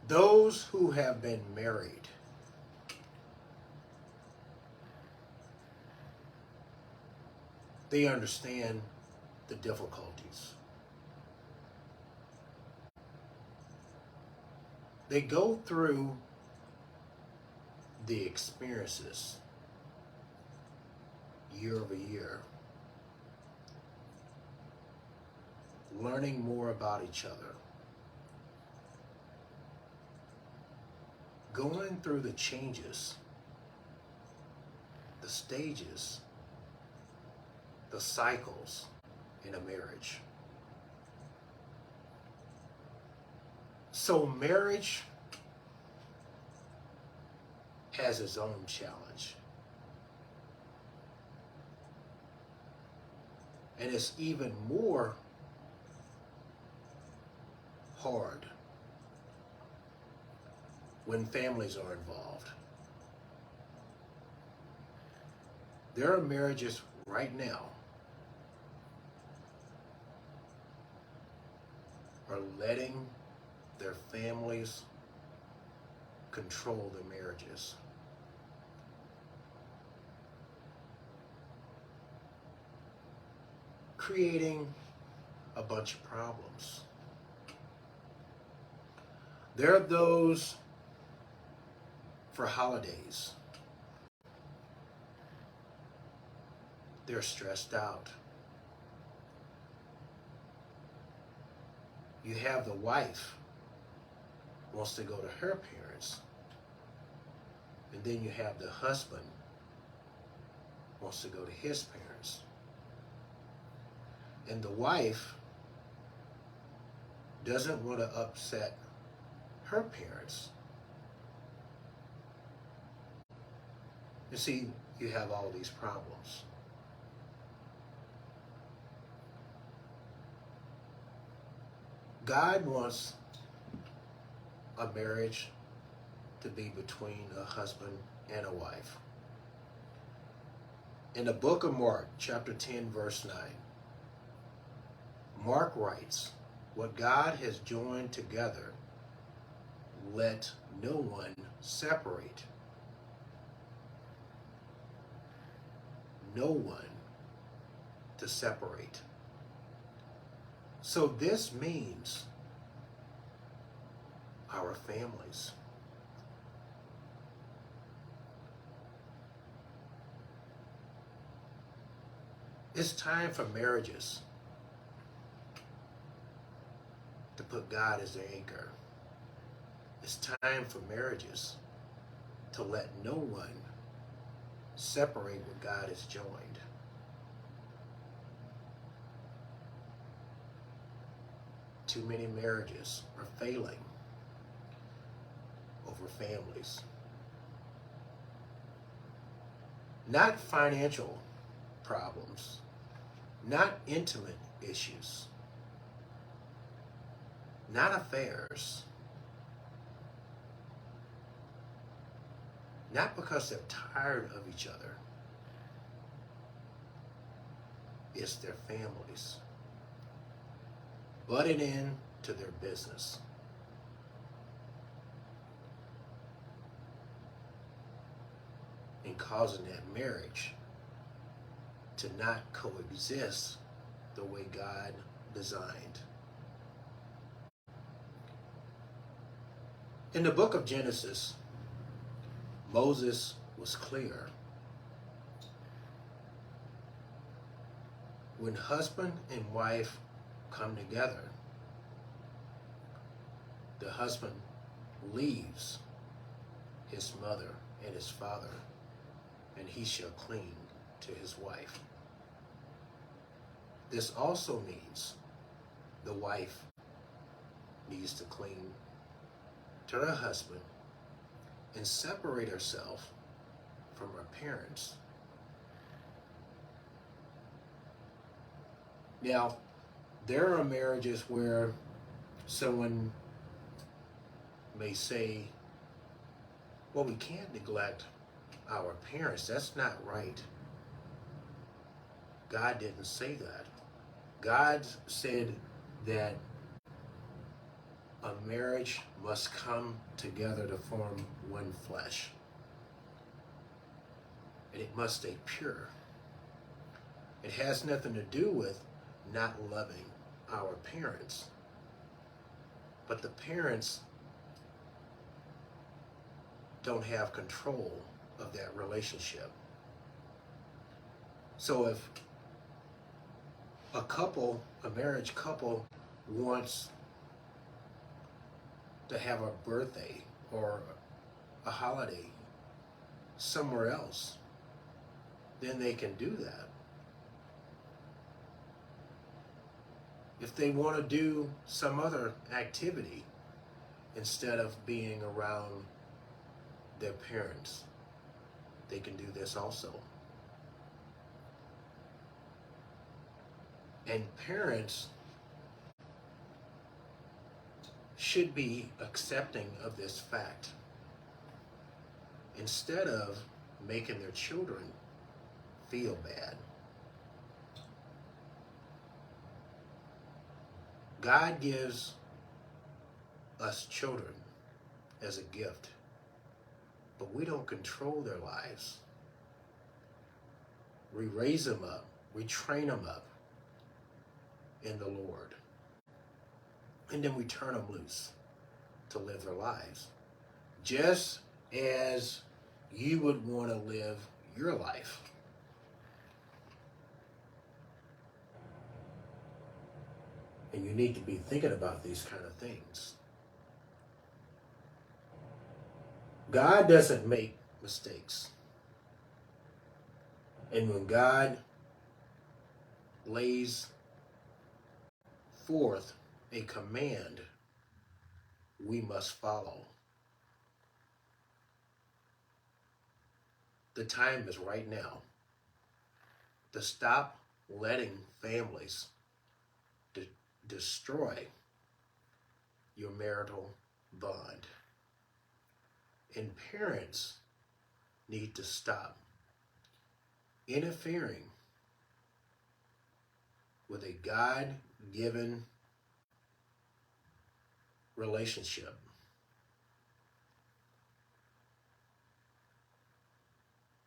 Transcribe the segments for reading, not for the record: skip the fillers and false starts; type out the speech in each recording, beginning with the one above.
Those who have been married, they understand the difficulties. They go through the experiences year over year, learning more about each other, going through the changes, the stages, the cycles in a marriage. So marriage has its own challenge. And it's even more hard when families are involved. There are marriages right now are letting their families control their marriages. Creating a bunch of problems. There are those for holidays. They're stressed out. You have the wife wants to go to her parents, and then you have the husband wants to go to his parents. And the wife doesn't want to upset her parents. You see, you have all these problems. God wants a marriage to be between a husband and a wife. In the book of Mark, chapter 10, verse 9, Mark writes, "What God has joined together, let no one separate." No one to separate. So this means our families. It's time for marriages to put God as their anchor. It's time for marriages to let no one separate what God has joined. Too many marriages are failing over families. Not financial problems, not intimate issues, not affairs, not because they're tired of each other. It's their families butting in to their business. And causing that marriage to not coexist the way God designed. In the book of Genesis, Moses was clear. When husband and wife come together, the husband leaves his mother and his father, and he shall cling to his wife. This also means the wife needs to cling to her husband and separate herself from her parents. Now, there are marriages where someone may say, well, we can't neglect our parents. That's not right. God didn't say that. God said that a marriage must come together to form one flesh. And it must stay pure. It has nothing to do with not loving our parents. But the parents don't have control of that relationship. So if a marriage couple wants to have a birthday or a holiday somewhere else, then they can do that. If they want to do some other activity instead of being around their parents, they can do this also. And parents should be accepting of this fact instead of making their children feel bad. God gives us children as a gift, but we don't control their lives. We raise them up, we train them up in the Lord, and then we turn them loose to live their lives, just as you would want to live your life. And you need to be thinking about these kind of things. God doesn't make mistakes. And when God lays forth a command, we must follow. The time is right now to stop letting families destroy your marital bond. And parents need to stop interfering with a God-given relationship.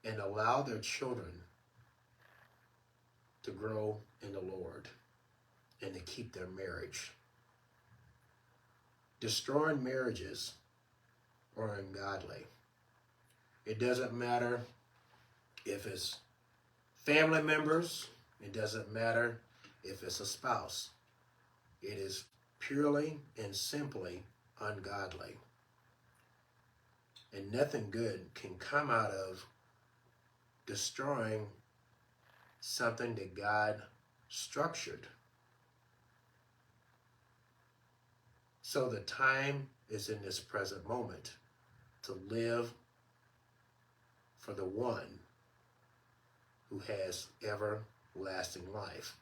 And allow their children to grow in the Lord and to keep their marriage. Destroying marriages are ungodly. It doesn't matter if it's family members, it doesn't matter if it's a spouse. It is purely and simply ungodly. And nothing good can come out of destroying something that God structured. So the time is in this present moment to live for the one who has everlasting life.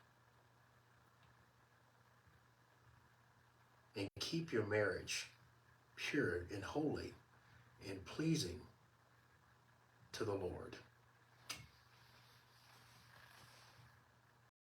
And keep your marriage pure and holy and pleasing to the Lord.